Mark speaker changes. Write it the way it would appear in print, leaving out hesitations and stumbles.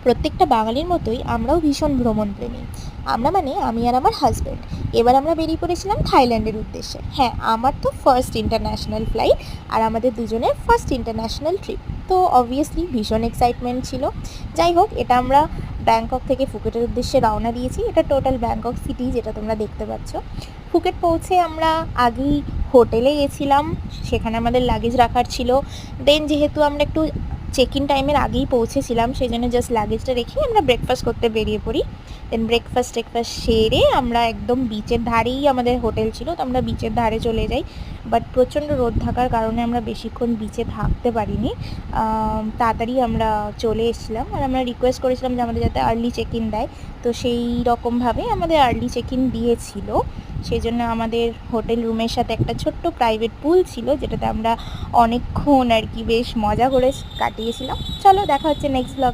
Speaker 1: প্রত্যেকটা বাঙালির মতোই আমরাও ভীষণ ভ্রমণপ্রেমী। আমরা মানে আমি আর আমার হাজব্যান্ড এবার আমরা বেরিয়ে পড়েছিলাম থাইল্যান্ডের উদ্দেশ্যে। হ্যাঁ, আমার তো ফার্স্ট ইন্টারন্যাশনাল ফ্লাইট আর আমাদের দুজনের ফার্স্ট ইন্টারন্যাশনাল ট্রিপ। তো অবভিয়াসলি ভীষণ এক্সাইটমেন্ট ছিল। যাই হোক, এটা আমরা ব্যাংকক থেকে ফুকেটের উদ্দেশ্যে রওনা দিয়েছি। এটা টোটাল ব্যাংকক সিটি, যেটা তোমরা দেখতে পাচ্ছ। ফুকেট পৌঁছে আমরা আগেই হোটেলে গেছিলাম, সেখানে আমাদের লাগেজ রাখার ছিল। দেন যেহেতু আমরা একটু চেক ইন টাইমের আগেই পৌঁছেছিলাম, সেই জন্য জাস্ট লাগেজটা রেখে আমরা ব্রেকফাস্ট করতে বেরিয়ে পড়ি। দেন ব্রেকফাস্ট সেরে আমরা একদম বিচের ধারেই আমাদের হোটেল ছিল, তো আমরা বিচের ধারে চলে যাই। বাট প্রচণ্ড রোদ থাকার কারণে আমরা বেশিক্ষণ বিচে থাকতে পারিনি। তাড়াতাড়ি আমরা চলে এসেছিলাম, আর আমরা রিকোয়েস্ট করেছিলাম যে আমাদের যাতে আর্লি চেক ইন দেয়। তো সেই রকমভাবে আমাদের আর্লি চেক ইন দিয়েছিল। সেই জন্য আমাদের হোটেল রুমের সাথে একটা ছোট্ট প্রাইভেট পুল ছিল, যেটাতে আমরা অনেকক্ষণ আর কি বেশ মজা করে কাটিয়েছিলাম। চলো, দেখা হচ্ছে নেক্সট ব্লগে।